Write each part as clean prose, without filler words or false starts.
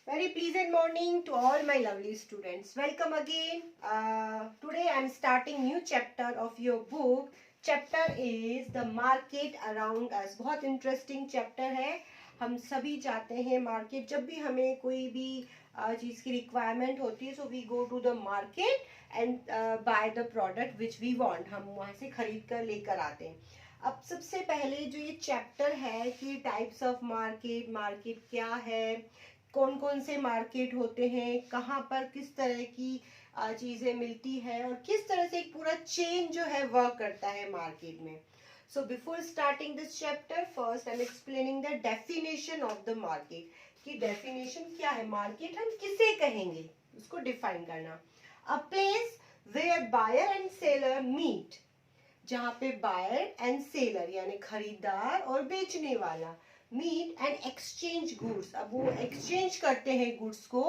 Very pleasant morning to all my lovely students. Welcome again. Today I am starting new chapter of your book. Chapter is the market around us. बहुत interesting chapter है. हम सभी जाते हैं market. जब भी हमें कोई भी चीज़ की requirement होती है, so we go to the market and buy the product which we want. हम वहाँ से खरीद कर लेकर आते हैं. अब सबसे पहले जो ये चैप्टर है कि टाइप्स ऑफ मार्केट, मार्केट क्या है, कौन कौन से मार्केट होते हैं, कहाँ पर किस तरह की चीजें मिलती है और किस तरह से एक पूरा चेन जो है वर्क करता है मार्केट में. So before starting this chapter first I am explaining the definition of the market. कि डेफिनेशन क्या है, मार्केट हम किसे कहेंगे उसको डिफाइन करना. A place where buyer and seller meet, जहाँ पे बायर एंड सेलर यानी खरीदार और बेचने वाला मीट एंड एक्सचेंज गुड्स. अब वो एक्सचेंज करते हैं गुड्स को.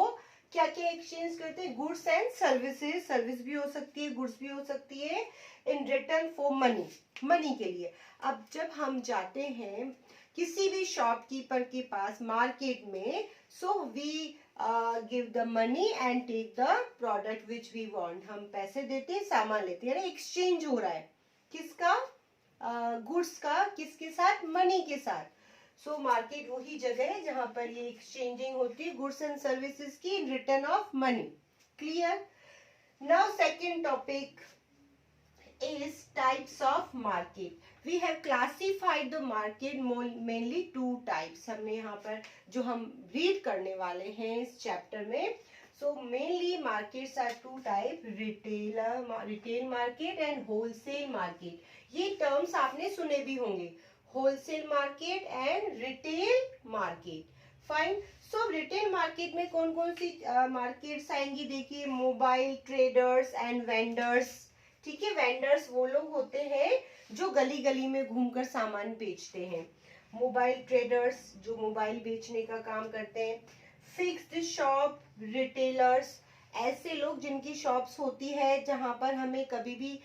क्या क्या एक्सचेंज करते हैं? Goods and services. सर्विस भी हो सकती है, गुड्स भी हो सकती है. In return for money, money के लिए. अब जब हम जाते हैं किसी भी शॉपकीपर के पास मार्केट में, so we give the money and take the product which we want. हम पैसे देते हैं, सामान लेते हैं. एक्सचेंज हो रहा है किसका? गुड्स का. किसके साथ? मनी के साथ. सो मार्केट वही जगह है जहां पर ये एक्सचेंजिंग होती है गुड्स एंड सर्विसेज की in return of money. Clear? Now second topic is types of market. We have classified the market mainly two types. हमने यहाँ पर जो हम रीड करने वाले हैं इस चैप्टर में, so mainly markets are two type, retail market and wholesale market. ये terms आपने सुने भी होंगे, wholesale market and retail market. Fine. So retail market में कौन कौन सी markets आएंगी? देखिए, मोबाइल ट्रेडर्स एंड वेंडर्स. ठीक है, वेंडर्स वो लोग होते हैं जो गली गली में घूमकर सामान बेचते हैं. मोबाइल ट्रेडर्स जो मोबाइल बेचने का काम करते हैं. फिक्स्ड शॉप रिटेलर्स, ऐसे लोग जिनकी शॉप्स होती है जहां पर हमें कभी भी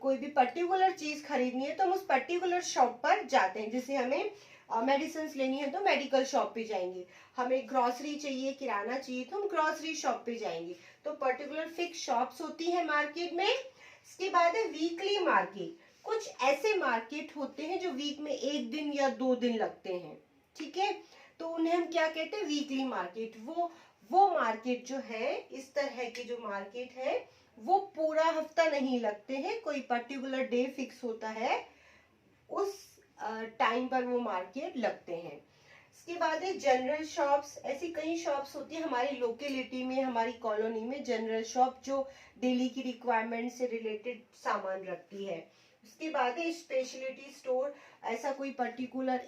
कोई भी पर्टिकुलर चीज खरीदनी है तो हम उस पर्टिकुलर शॉप पर जाते हैं. जैसे हमें मेडिसिन लेनी है तो मेडिकल शॉप पे जाएंगे. हमें ग्रोसरी चाहिए, किराना चाहिए तो हम ग्रोसरी शॉप पे जाएंगे. तो पर्टिकुलर फिक्स शॉप्स होती है मार्केट में. इसके बाद है वीकली मार्केट. कुछ ऐसे मार्केट होते हैं जो वीक में एक दिन या 2 दिन लगते हैं. ठीक है, तो उन्हें हम क्या कहते हैं? Weekly market. वो मार्केट जो है, इस तरह की जो मार्केट है वो पूरा हफ्ता नहीं लगते हैं. कोई पर्टिकुलर डे फिक्स होता है, उस टाइम पर वो मार्केट लगते हैं. इसके बाद है जनरल शॉप्स. ऐसी कई शॉप्स होती है हमारी लोकेलिटी में, हमारी कॉलोनी में. जनरल शॉप जो डेली की रिक्वायरमेंट से रिलेटेड सामान रखती है. उसके बाद है स्पेशलिटी स्टोर. ऐसा कोई पर्टिकुलर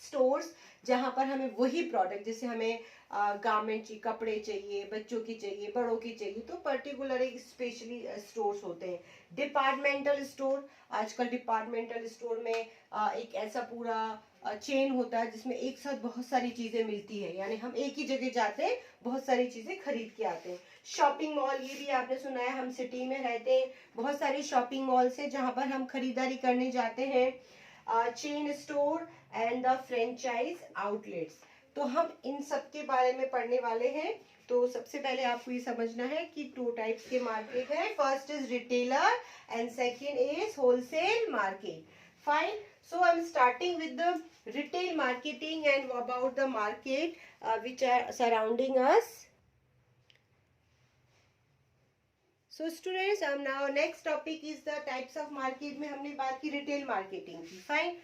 स्टोर्स जहां पर हमें वही प्रोडक्ट, जैसे हमें गारमेंट चाहिए, कपड़े चाहिए, बच्चों की चाहिए, बड़ों की चाहिए, तो पर्टिकुलर एक स्पेशली स्टोर्स होते हैं. Departmental store. आजकल डिपार्टमेंटल स्टोर में एक ऐसा पूरा चेन होता है जिसमें एक साथ बहुत सारी चीजें मिलती है. यानी हम एक ही जगह जाते हैं, बहुत सारी चीजें खरीद के आते हैं. शॉपिंग मॉल, ये भी आपने सुना है, हम सिटी में रहते हैं, बहुत सारे शॉपिंग मॉल्स हैं जहां पर हम खरीदारी करने जाते हैं. Chain store and the franchise outlets. तो हम इन सब के बारे में पढ़ने वाले हैं. तो सबसे पहले आपको ये समझना है कि 2 टाइप्स के मार्केट है. First is retailer and second is wholesale market. Fine. So I am starting with the retail marketing and about the market which are surrounding us. So students, now next topic is the types of market. में हमने बात की retail marketing की. Fine.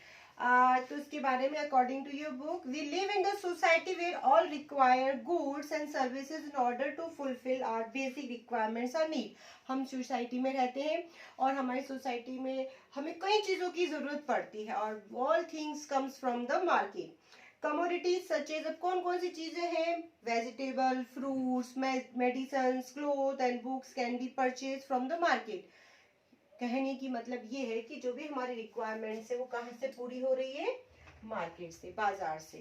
तो इसके बारे में according to your book, we live in the society where all require goods and services in order to fulfil our basic requirements और नीड. हम सोसाइटी में रहते हैं और हमारी सोसाइटी में हमें कई चीज़ों की ज़रूरत पड़ती है और all things comes from the market. Commodities such as, अब कौन कौन सी चीजें हैं? Vegetable, fruits, medicine, cloth and books can be purchase from the market. कहने की मतलब ये है कि जो भी हमारी रिक्वायरमेंट्स है वो कहाँ से पूरी हो रही है? मार्केट से, बाजार से.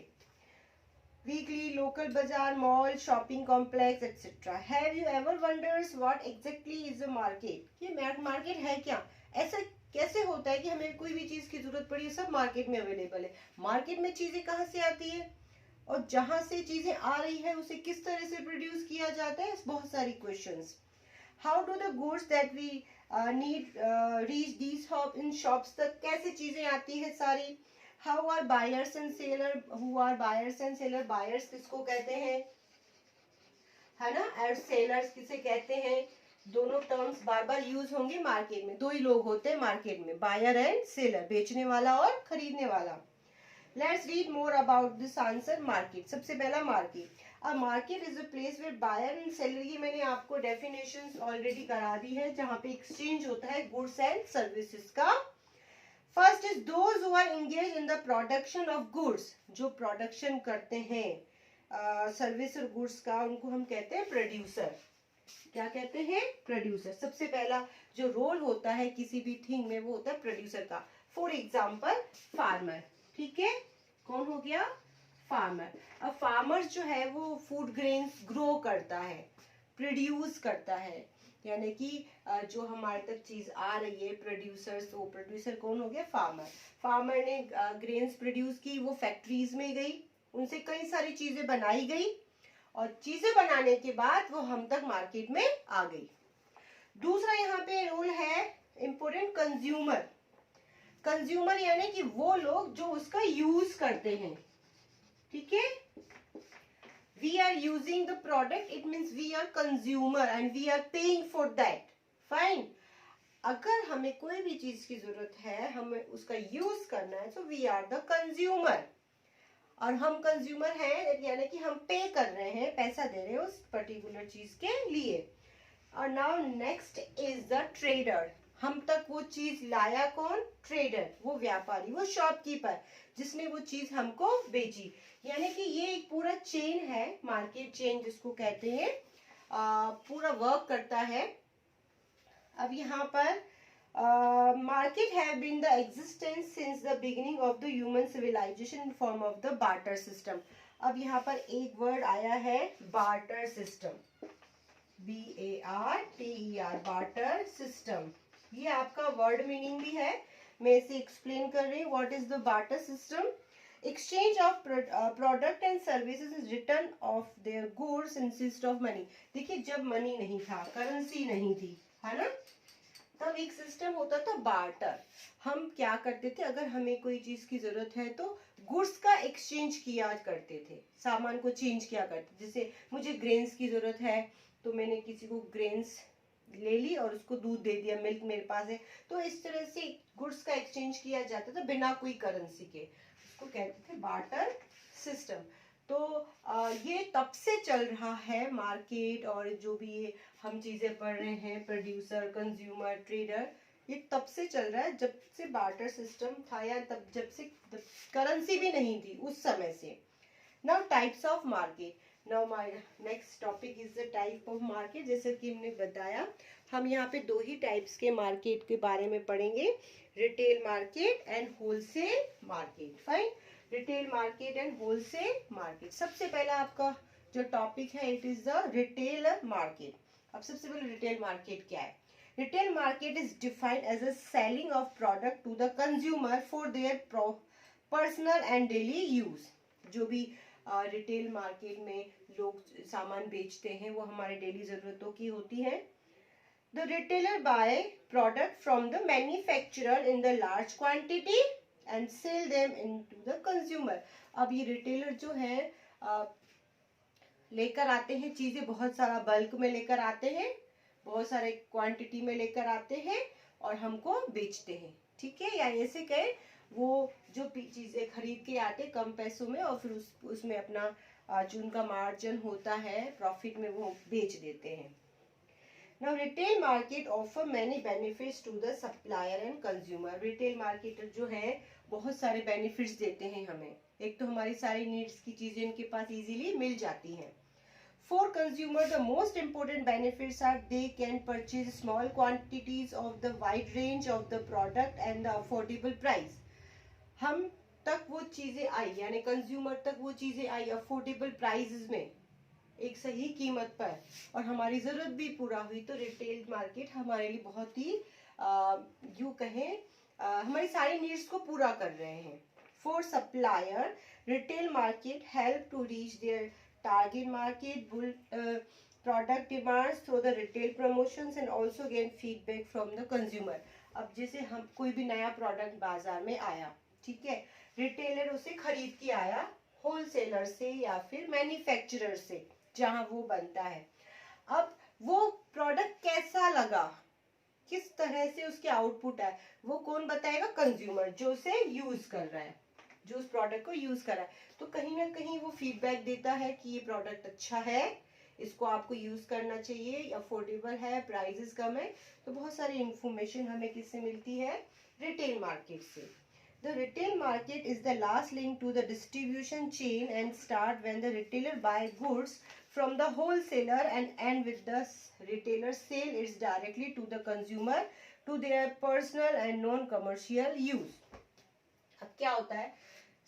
वीकली, लोकल बाजार, mall, shopping complex etcetera. Have you ever wonders what exactly is a market? ये मार्केट है क्या? ऐसा कैसे होता है कि हमें कोई भी चीज की जरूरत पड़ी, सब मार्केट में अवेलेबल है? मार्केट में चीजें कहाँ से आती है? और जहां से चीजें आ रही है उसे किस तरह से प्रोड्यूस किया जाता है, बहुत सारी questions. How do the goods that we need reach these shop in shops तक कैसे चीजें आती है सारी। How are buyers and seller, who are buyers and seller, buyers किसको कहते हैं, है ना, एंड सेलर्स किसे कहते हैं। दोनों टर्म्स बार बार यूज होंगे मार्केट में, दो ही लोग होते हैं मार्केट में, बायर एंड सेलर, बेचने वाला और खरीदने वाला। Let's read more about this answer. Market, सबसे पहला market. A market is a place where buyer and seller, ये मैंने आपको डेफिनेशंस ऑलरेडी करा दी है, जहां पे एक्सचेंज होता है गुड्स एंड सर्विसेज का। First is those who are engage in the production of goods, जो प्रोडक्शन करते हैं सर्विस और गुड्स का, उनको हम कहते हैं प्रोड्यूसर। क्या कहते हैं, प्रोड्यूसर। सबसे पहला जो रोल होता है किसी भी थिंग में वो होता है प्रोड्यूसर का। फॉर एग्जाम्पल फार्मर, ठीक है, कौन हो गया, फार्मर। अब फार्मर जो है वो फूड ग्रेन्स ग्रो करता है, प्रोड्यूस करता है, यानी कि जो हमारे तक चीज आ रही है प्रोड्यूसर्स, वो प्रोड्यूसर कौन हो गया, फार्मर। फार्मर ने ग्रेन्स प्रोड्यूस की, वो फैक्ट्रीज में गई, उनसे कई सारी चीजें बनाई गई और चीजें बनाने के बाद वो हम तक मार्केट में आ गई। दूसरा यहाँ पे रोल है इंपोर्टेंट, कंज्यूमर। कंज्यूमर यानी कि वो लोग जो उसका यूज करते हैं, ठीक है। We are using the product, it means we are consumer and we are paying for that, fine. अगर हमें कोई भी चीज की जरूरत है, हमें उसका यूज करना है, तो वी आर द कंज्यूमर। और हम कंज्यूमर हैं यानी कि हम पे कर रहे हैं, पैसा दे रहे हैं उस पर्टिकुलर चीज के लिए। और now next is the trader, हम तक वो चीज लाया कौन, ट्रेडर, वो व्यापारी, वो शॉपकीपर जिसने वो चीज हमको बेची। यानी कि ये एक पूरा चेन है, मार्केट चेन जिसको कहते हैं, पूरा वर्क करता है। अब यहाँ पर market have been the existence since the beginning of the human civilization in form of the barter system। अब यहाँ पर एक वर्ड आया है barter system, BARTER, barter system। ये आपका वर्ड मीनिंग भी है, मैं इसे एक्सप्लेन कर रही हूँ। What is the barter system? Exchange of product and services is return of their goods instead of money। देखिए जब मनी नहीं था, करेंसी नहीं थी, है ना, तब एक सिस्टम होता था बार्टर। हम क्या करते थे, अगर हमें कोई चीज की जरूरत है तो गुड्स का एक्सचेंज किया करते थे, सामान को चेंज किया करते। जैसे मुझे ग्रेन्स की जरूरत है तो मैंने किसी को ग्रेन्स ले ली और उसको दूध दे दिया, मिल्क मेरे पास है, तो इस तरह से गुड्स का एक्सचेंज किया जाता था बिना कोई करेंसी के, उसको कहते थे बार्टर सिस्टम। तो ये तब से चल रहा है मार्केट, और जो भी हम चीजें पढ़ रहे हैं, प्रोड्यूसर, कंज्यूमर, ट्रेडर, ये तब से चल रहा है जब से बार्टर सिस्टम था, या तब जब से करेंसी भी नहीं थी उस समय से। Now types of market, now my next topic is the type of market. जैसे कि हमने बताया, हम यहाँ पे दो ही टाइप्स के मार्केट के बारे में पढ़ेंगे, retail market and wholesale market. Fine, retail market and wholesale market. सबसे पहला आपका जो टॉपिक है, it is the retail market. अब सबसे पहले रिटेल मार्केट क्या है? Retail market is defined as a selling of product to the consumer for their personal and daily use. जो भी रिटेल मार्केट में लोग सामान बेचते हैं वो हमारे डेली जरूरतों की होती है। The retailer by product from the manufacturer in the large quantity and sell them into the consumer. अब ये रिटेलर जो है लेकर आते हैं चीजें, बहुत सारा बल्क में लेकर आते हैं, बहुत सारे क्वांटिटी में लेकर आते हैं और हमको बेचते हैं, ठीक है। या ऐसे कहे, वो जो चीजें खरीद के आते कम पैसों में और फिर उसमें अपना जो उनका मार्जिन होता है प्रॉफिट में वो बेच देते हैं। Now retail market offer many benefits to the supplier and consumer. Retail market जो है बहुत सारे बेनिफिट्स देते हैं हमें। एक तो हमारी सारी नीड्स की चीजें इनके पास इजीली मिल जाती हैं। For consumer, the most important benefits are they can purchase small quantities of the wide range of the product and the affordable price। हम तक वो चीजें आई, यानी कंज्यूमर तक वो चीजें आई अफोर्डेबल प्राइसेस में, एक सही कीमत पर, और हमारी जरूरत भी पूरा हुई। तो रिटेल मार्केट हमारे लिए बहुत ही यूं कहें हमारी सारी नीड्स को पूरा कर रहे हैं। for supplier, retail market help to reach their target market, build product demands through the retail promotions and also gain feedback from the consumer. अब जैसे हम कोई भी नया प्रोडक्ट बाजार में आया, ठीक है, रिटेलर उसे खरीद के आया होलसेलर से या फिर मैन्युफैक्चरर से जहां वो बनता है। अब वो प्रोडक्ट कैसा लगा, किस तरह से उसके आउटपुट है, वो कौन बताएगा? कंज्यूमर, जो उसे यूज कर रहा है, जो उस प्रोडक्ट को यूज कर रहा है। तो कहीं ना कहीं वो फीडबैक देता है कि ये प्रोडक्ट अच्छा है, इसको आपको यूज करना चाहिए, अफोर्डेबल है, प्राइसेस कम है। तो बहुत सारी इंफॉर्मेशन हमें किससे मिलती है? रिटेल मार्केट से। The retail market is the last link to the distribution chain and start when the retailer buy goods from the wholesaler and end with the retailer sale it directly to the consumer to their personal and non-commercial use. अब क्या होता है?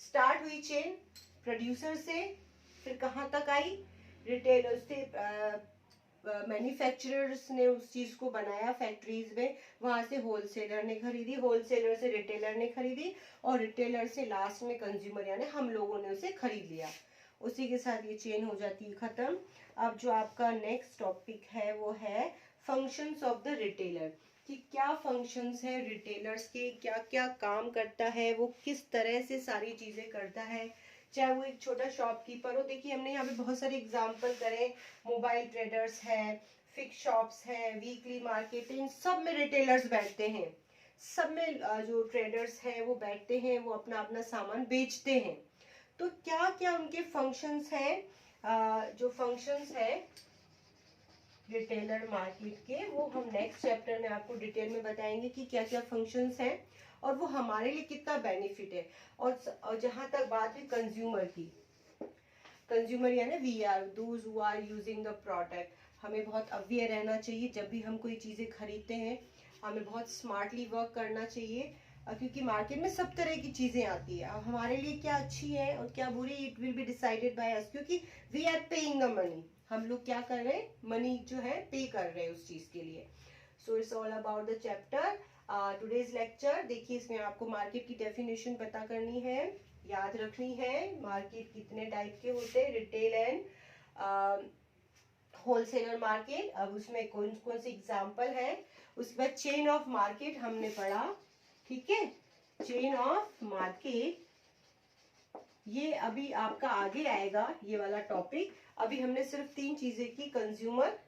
Start हुई chain producer से, फिर कहाँ तक आई? Retailer से, मैन्युफैक्चरर्स ने उस चीज को बनाया फैक्ट्रीज में, वहां से होलसेलर ने खरीदी, होलसेलर से रिटेलर ने खरीदी और रिटेलर से लास्ट में कंज्यूमर यानी हम लोगों ने उसे खरीद लिया। उसी के साथ ये चेन हो जाती है खत्म। अब जो आपका नेक्स्ट टॉपिक है वो है फंक्शंस ऑफ द रिटेलर, कि क्या फंक्शंस है रिटेलर्स के, क्या क्या काम करता है, वो किस तरह से सारी चीजें करता है। चाहे वो एक छोटा शॉपकीपर हो, देखिए हमने यहाँ पे बहुत सारे एग्जाम्पल करे, मोबाइल ट्रेडर्स है, फिक्स शॉप्स है, वीकली मार्केटिंग, सब में रिटेलर्स बैठते हैं, सब में जो ट्रेडर्स हैं वो बैठते हैं, वो अपना अपना सामान बेचते हैं। तो क्या क्या उनके फंक्शंस हैं, जो फंक्शंस हैं रिटेलर मार्केट के, वो हम नेक्स्ट चैप्टर में आपको डिटेल में बताएंगे कि क्या क्या फंक्शंस हैं और वो हमारे लिए कितना बेनिफिट है। और जहां तक बात है कंज्यूमर की, कंज्यूमर यानी we are those who are using the product, हमें बहुत अवेयर रहना चाहिए जब भी हम कोई चीजें खरीदते हैं, हमें बहुत स्मार्टली वर्क करना चाहिए, क्योंकि मार्केट में सब तरह की चीजें आती है। अब हमारे लिए क्या अच्छी है और क्या बुरी, it will be decided by us, क्योंकि we are paying the money, हम लोग क्या कर रहे हैं? मनी जो है पे कर रहे हैं उस चीज के लिए। So it's all about the chapter today's lecture. देखिए इसमें आपको मार्केट की डेफिनेशन पता करनी है, याद रखनी है मार्केट कितने टाइप के होते हैं, रिटेल एंड होलसेलर मार्केट। अब उसमें कौन कौन से एग्जाम्पल है, उसके बाद चेन ऑफ मार्केट हमने पढ़ा, ठीक है, चेन ऑफ मार्केट ये अभी आपका आगे आएगा ये वाला टॉपिक। अभी हमने सिर्फ 3 चीजें की, consumer,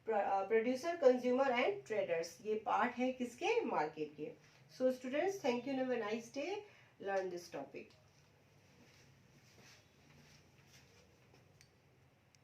producer, consumer and traders, ये पार्ट है किसके? मार्केट के। So students, thank you, have a nice day, learn this topic.